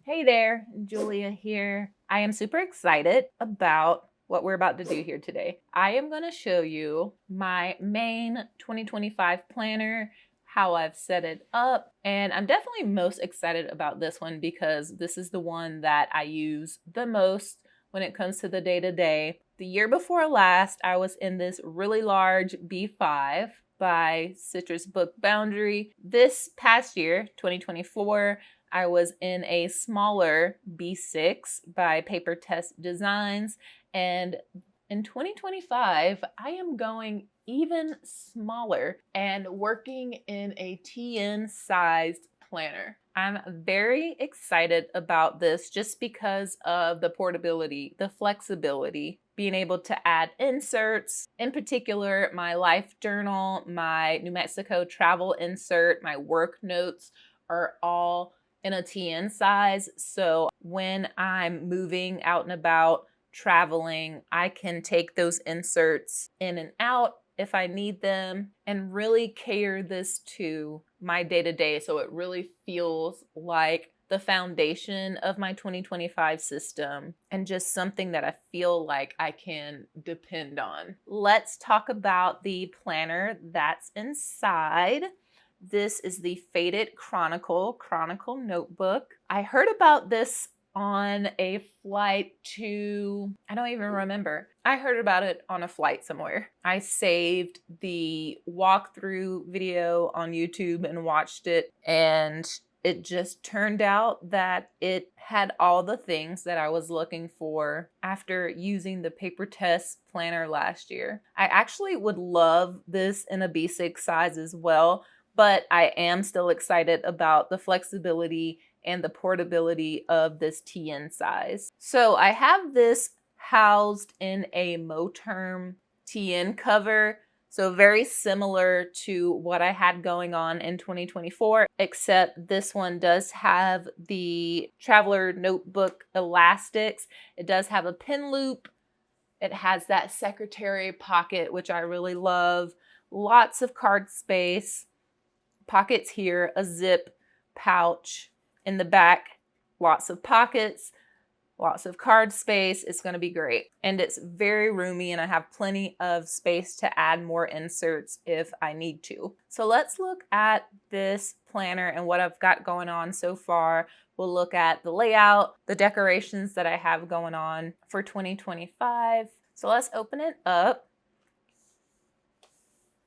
Hey there, Julia here. I am super excited about what we're about to do here today. I am going to show you my main 2025 planner, how I've set it up, and I'm definitely most excited about this one because this is the one that I use the most when it comes to the day-to-day. The year before last, I was in this really large B5 by Citrus Book Boundary. This past year, 2024, I was in a smaller B6 by Paper Test Designs, and in 2025, I am going even smaller and working in a TN sized planner. I'm very excited about this just because of the portability, the flexibility, being able to add inserts, in particular my life journal, my New Mexico travel insert, my work notes are all in a TN size. So when I'm moving out and about, traveling, I can take those inserts in and out if I need them and really cater this to my day-to-day so it really feels like the foundation of my 2025 system and just something that I feel like I can depend on. Let's talk about the planner that's inside. This is the Faded Chronicle Notebook. I heard about this on a flight to, I don't even remember. I heard about it on a flight somewhere. I saved the walkthrough video on YouTube and watched it, and it just turned out that it had all the things that I was looking for after using the Paper Test planner last year. I actually would love this in a B6 size as well, but I am still excited about the flexibility and the portability of this TN size. So I have this housed in a Moterm TN cover, so very similar to what I had going on in 2024, except this one does have the Traveler Notebook elastics. It does have a pin loop. It has that secretary pocket, which I really love. Lots of card space. Pockets here, a zip pouch in the back, lots of pockets, lots of card space. It's going to be great. And it's very roomy, and I have plenty of space to add more inserts if I need to. So let's look at this planner and what I've got going on so far. We'll look at the layout, the decorations that I have going on for 2025. So let's open it up.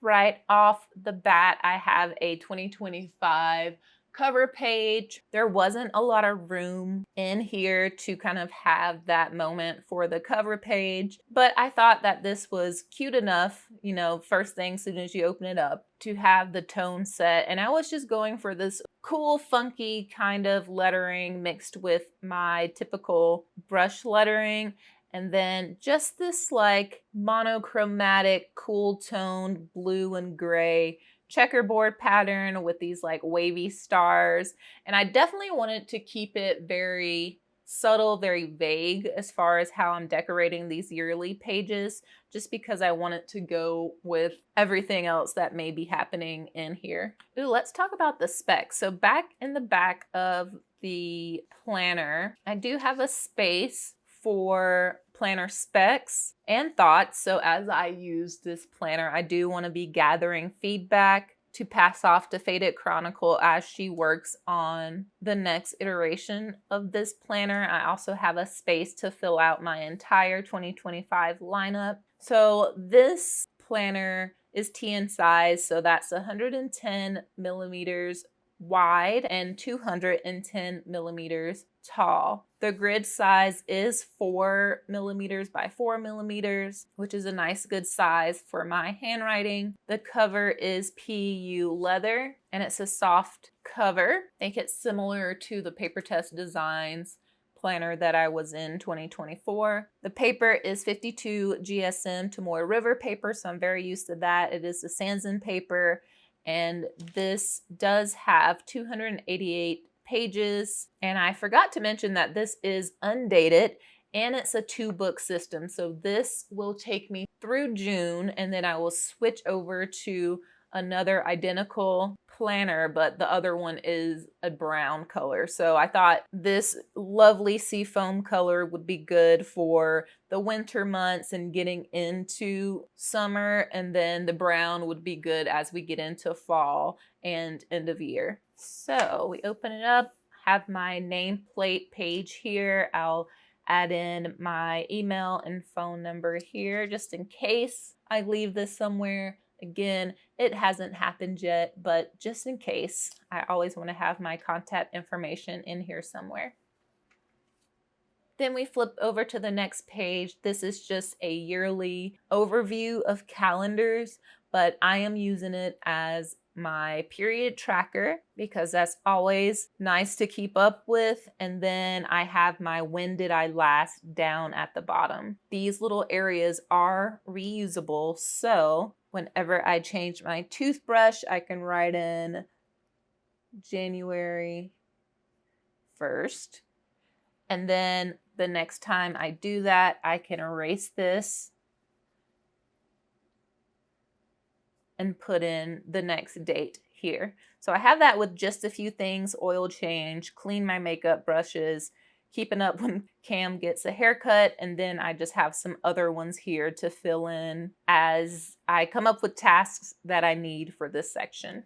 Right off the bat, I have a 2025 cover page. There wasn't a lot of room in here to kind of have that moment for the cover page, but I thought that this was cute enough, you know, first thing, as soon as you open it up, to have the tone set. And I was just going for this cool, funky kind of lettering mixed with my typical brush lettering. And then just this like monochromatic, cool toned blue and gray checkerboard pattern with these like wavy stars. And I definitely wanted to keep it very subtle, very vague as far as how I'm decorating these yearly pages, just because I want it to go with everything else that may be happening in here. Ooh, let's talk about the specs. So back in the back of the planner, I do have a space for planner specs and thoughts. So as I use this planner, I do want to be gathering feedback to pass off to Faded Chronicle as she works on the next iteration of this planner. I also have a space to fill out my entire 2025 lineup. So this planner is TN size, so that's 110 millimeters wide and 210 millimeters tall. The grid size is 4 millimeters by 4 millimeters, which is a nice good size for my handwriting. The cover is PU leather, and it's a soft cover. Make it similar to the Paper Test Designs planner that I was in 2024. The paper is 52 GSM to Moore River paper, so I'm very used to that. It is the Sanzin paper, and this does have 288 pages. And I forgot to mention that this is undated and it's a 2-book system. So this will take me through June, and then I will switch over to another identical planner, but the other one is a brown color. So I thought this lovely seafoam color would be good for the winter months and getting into summer, and then the brown would be good as we get into fall and end of year. So we open it up, have my nameplate page here. I'll add in my email and phone number here just in case I leave this somewhere. Again, it hasn't happened yet, but just in case, I always want to have my contact information in here somewhere. Then we flip over to the next page. This is just a yearly overview of calendars, but I am using it as my period tracker because that's always nice to keep up with. And then I have my when did I last down at the bottom. These little areas are reusable, so whenever I change my toothbrush, I can write in January 1st. And then the next time I do that, I can erase this and put in the next date here. So I have that with just a few things: oil change, clean my makeup brushes, keeping up when Cam gets a haircut, and then I just have some other ones here to fill in as I come up with tasks that I need for this section.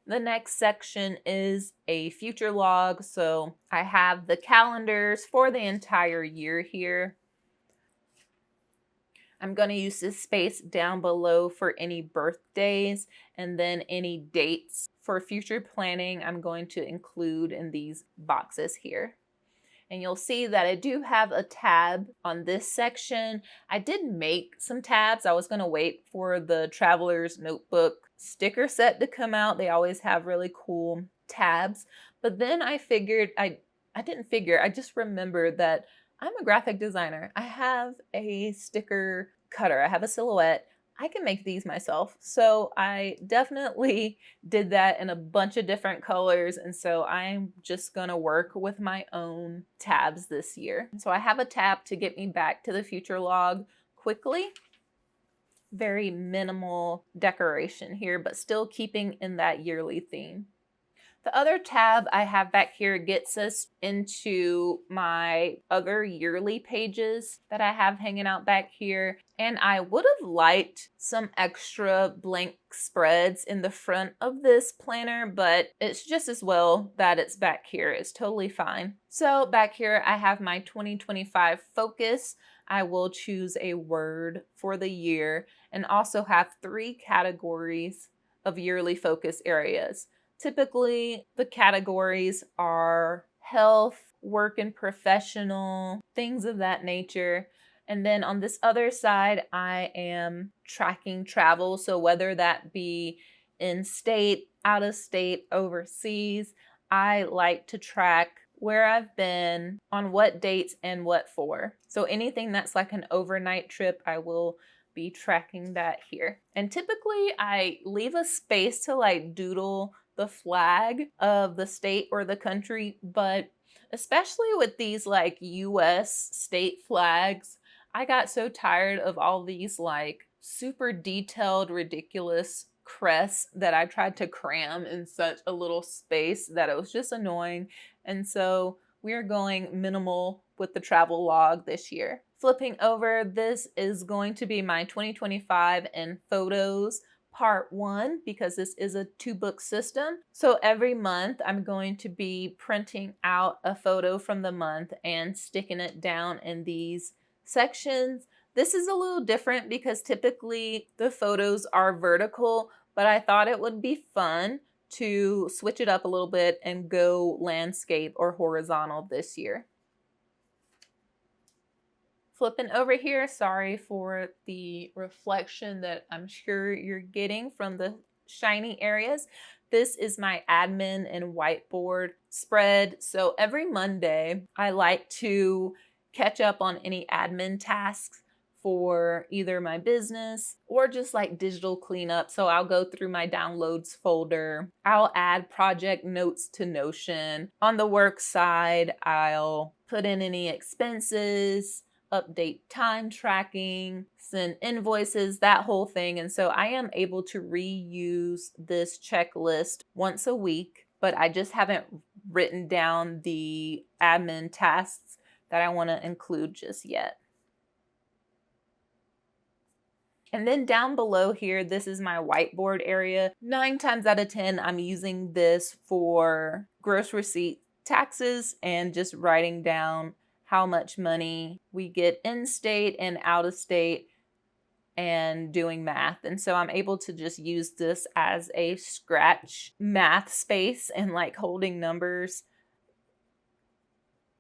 The next section is a future log. So I have the calendars for the entire year here. I'm going to use this space down below for any birthdays, and then any dates for future planning I'm going to include in these boxes here. And you'll see that I do have a tab on this section. I did make some tabs. I was going to wait for the Traveler's Notebook sticker set to come out. They always have really cool tabs. But then I figured, I just remembered that I'm a graphic designer. I have a sticker cutter. I have a silhouette. I can make these myself. So I definitely did that in a bunch of different colors. And so I'm just gonna work with my own tabs this year. So I have a tab to get me back to the future log quickly. Very minimal decoration here, but still keeping in that yearly theme. The other tab I have back here gets us into my other yearly pages that I have hanging out back here. And I would have liked some extra blank spreads in the front of this planner, but it's just as well that it's back here. It's totally fine. So back here I have my 2025 focus. I will choose a word for the year and also have 3 categories of yearly focus areas. Typically, the categories are health, work and professional, things of that nature. And then on this other side, I am tracking travel. So whether that be in state, out of state, overseas, I like to track where I've been, on what dates, and what for. So anything that's like an overnight trip, I will be tracking that here. And typically I leave a space to like doodle the flag of the state or the country, but especially with these like US state flags, I got so tired of all these like super detailed, ridiculous crests that I tried to cram in such a little space that it was just annoying. And so we're going minimal with the travel log this year. Flipping over, this is going to be my 2025 in photos part 1 because this is a 2-book system. So every month I'm going to be printing out a photo from the month and sticking it down in these sections. This is a little different because typically the photos are vertical, but I thought it would be fun to switch it up a little bit and go landscape or horizontal this year. Flipping over here, sorry for the reflection that I'm sure you're getting from the shiny areas. This is my admin and whiteboard spread. So every Monday, I like to catch up on any admin tasks for either my business or just like digital cleanup. So I'll go through my downloads folder. I'll add project notes to Notion. On the work side, I'll put in any expenses. update time tracking, send invoices, that whole thing. And so I am able to reuse this checklist once a week, but I just haven't written down the admin tasks that I want to include just yet. And then down below here, this is my whiteboard area. 9 times out of 10, I'm using this for gross receipt taxes and just writing down how much money we get in state and out of state and doing math. And so I'm able to just use this as a scratch math space and like holding numbers.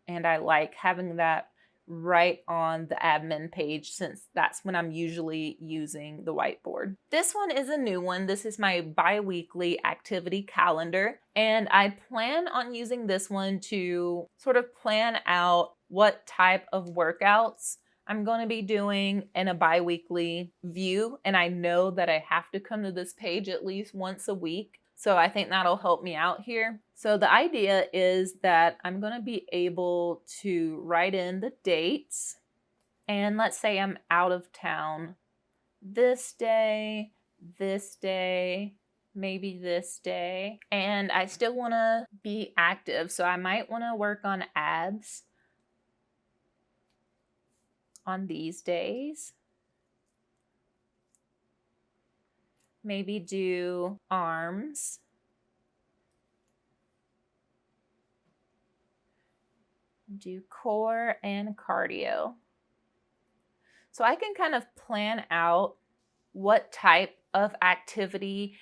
And I like having that right on the admin page since that's when I'm usually using the whiteboard. This one is a new one. This is my bi-weekly activity calendar, and I plan on using this one to sort of plan out what type of workouts I'm going to be doing in a bi-weekly view, and I know that I have to come to this page at least once a week. So I think that'll help me out here. So the idea is that I'm going to be able to write in the dates. And let's say I'm out of town this day, maybe this day. And I still want to be active. So I might want to work on abs on these days. Maybe do arms. Do core and cardio. So I can kind of plan out what type of activity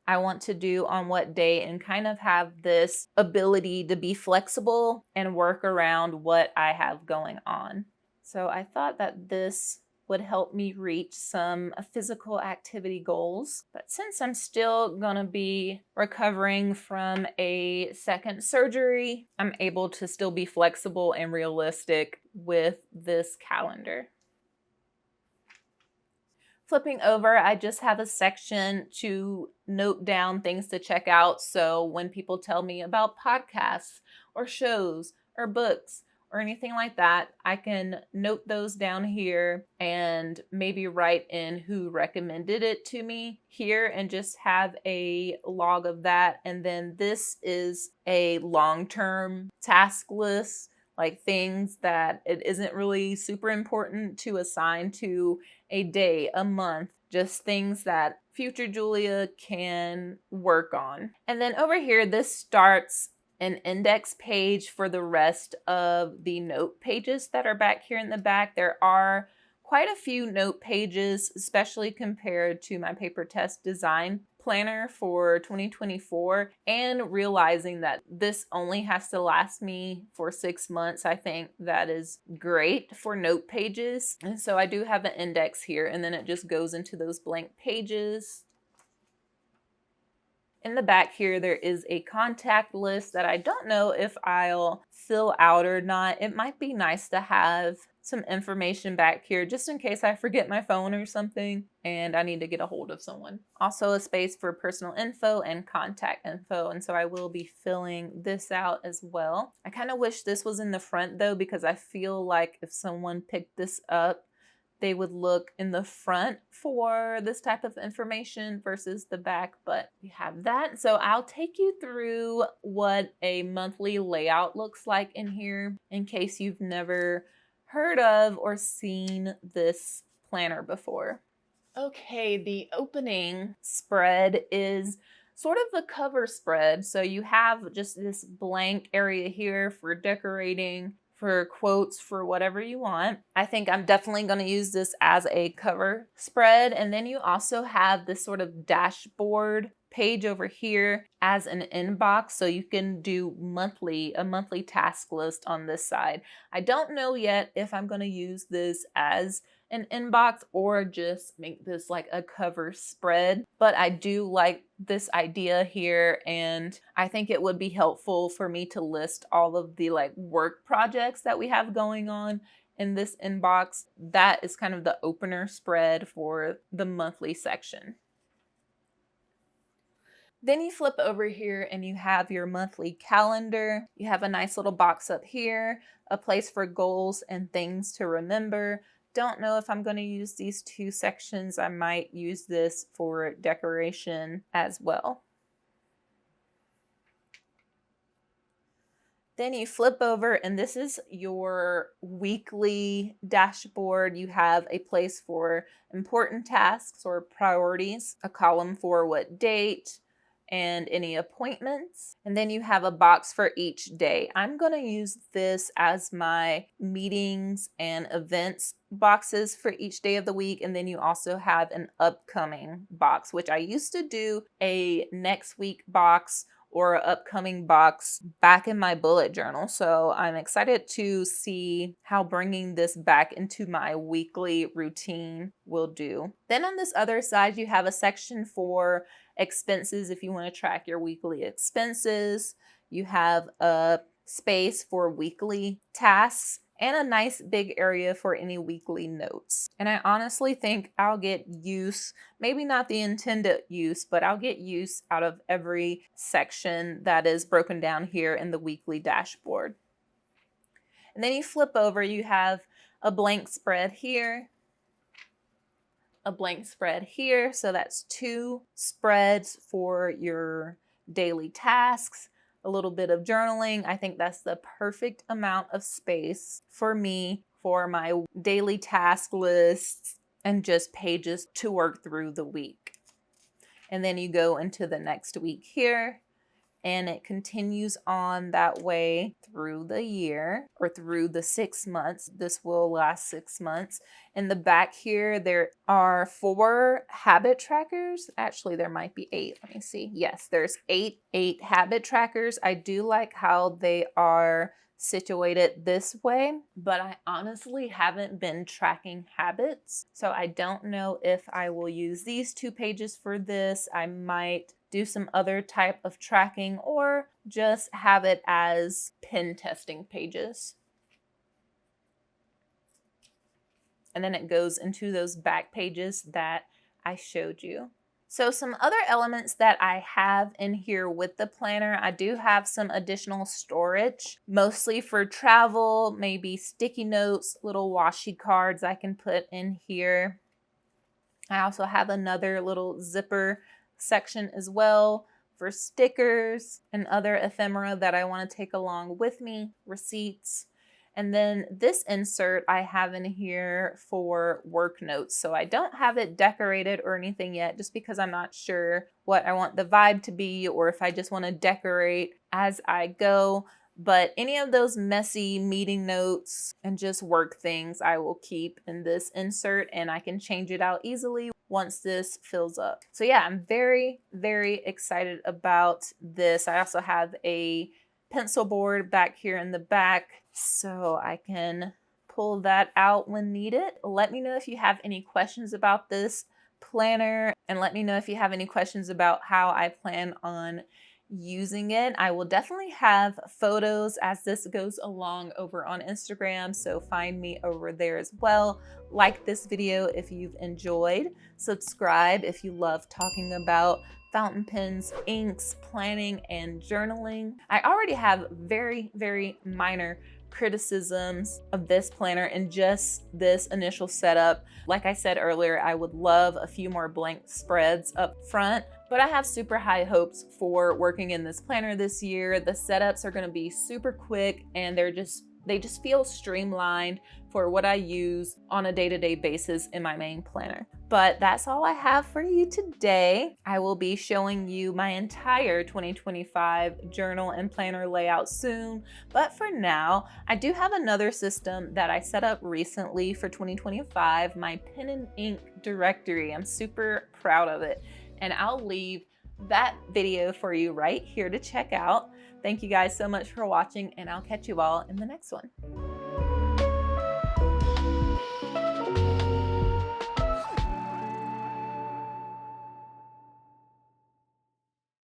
I want to do on what day and kind of have this ability to be flexible and work around what I have going on. So I thought that this would help me reach some physical activity goals. But since I'm still gonna be recovering from a second surgery, I'm able to still be flexible and realistic with this calendar. Flipping over, I just have a section to note down things to check out. So when people tell me about podcasts or shows or books, or anything like that, I can note those down here and maybe write in who recommended it to me here and just have a log of that. And then this is a long-term task list, like things that it isn't really super important to assign to a day, a month, just things that future Julia can work on. And then over here, this starts an index page for the rest of the note pages that are back here in the back. There are quite a few note pages, especially compared to my paper test design planner for 2024, and realizing that this only has to last me for 6 months. I think that is great for note pages. And so I do have an index here, and then it just goes into those blank pages. In the back here, there is a contact list that I don't know if I'll fill out or not. It might be nice to have some information back here just in case I forget my phone or something and I need to get a hold of someone. Also a space for personal info and contact info, and so I will be filling this out as well. I kind of wish this was in the front though, because I feel like if someone picked this up, they would look in the front for this type of information versus the back, but we have that. So I'll take you through what a monthly layout looks like in here in case you've never heard of or seen this planner before. Okay, the opening spread is sort of the cover spread. So you have just this blank area here for decorating, for quotes, for whatever you want. I think I'm definitely going to use this as a cover spread. And then you also have this sort of dashboard page over here as an inbox, so you can do a monthly task list on this side. I don't know yet if I'm going to use this as an inbox or just make this like a cover spread, but I do like this idea here, and I think it would be helpful for me to list all of the like work projects that we have going on in this inbox. That is kind of the opener spread for the monthly section. Then you flip over here and you have your monthly calendar. You have a nice little box up here, a place for goals and things to remember. Don't know if I'm going to use these two sections. I might use this for decoration as well. Then you flip over and this is your weekly dashboard. You have a place for important tasks or priorities, a column for what date, and any appointments. And then you have a box for each day. I'm going to use this as my meetings and events boxes for each day of the week. And then you also have an upcoming box, which I used to do a next week box or an upcoming box back in my bullet journal. So I'm excited to see how bringing this back into my weekly routine will do. Then on this other side, you have a section for expenses if you want to track your weekly expenses. You have a space for weekly tasks and a nice big area for any weekly notes. And I honestly think I'll get use, maybe not the intended use, but I'll get use out of every section that is broken down here in the weekly dashboard. And then you flip over, you have a blank spread here, a blank spread here. So that's 2 spreads for your daily tasks, a little bit of journaling. I think that's the perfect amount of space for me for my daily task lists and just pages to work through the week. And then you go into the next week here, and it continues on that way through the year or through the 6 months. This will last 6 months. In the back here, there are 4 habit trackers. Actually, there might be 8. Let me see. Yes, there's 8 habit trackers. I do like how they are situated this way, but I honestly haven't been tracking habits. So I don't know if I will use these 2 pages for this. I might do some other type of tracking or just have it as pen testing pages. And then it goes into those back pages that I showed you. So some other elements that I have in here with the planner, I do have some additional storage, mostly for travel, maybe sticky notes, little washi cards I can put in here. I also have another little zipper section as well for stickers and other ephemera that I want to take along with me, receipts. And then this insert I have in here for work notes. So I don't have it decorated or anything yet, just because I'm not sure what I want the vibe to be or if I just want to decorate as I go. But any of those messy meeting notes and just work things I will keep in this insert, and I can change it out easily once this fills up. So yeah, I'm very, very excited about this. I also have a pencil board back here in the back, so I can pull that out when needed. Let me know if you have any questions about this planner, and let me know if you have any questions about how I plan on using it. I will definitely have photos as this goes along over on Instagram, so find me over there as well. Like this video if you've enjoyed. Subscribe if you love talking about fountain pens, inks, planning, and journaling. I already have very, very minor criticisms of this planner and just this initial setup. Like I said earlier, I would love a few more blank spreads up front, but I have super high hopes for working in this planner this year. The setups are going to be super quick, and they just feel streamlined for what I use on a day-to-day basis in my main planner. But that's all I have for you today. I will be showing you my entire 2025 journal and planner layout soon. But for now, I do have another system that I set up recently for 2025, my pen and ink directory. I'm super proud of it. And I'll leave that video for you right here to check out. Thank you guys so much for watching, and I'll catch you all in the next one.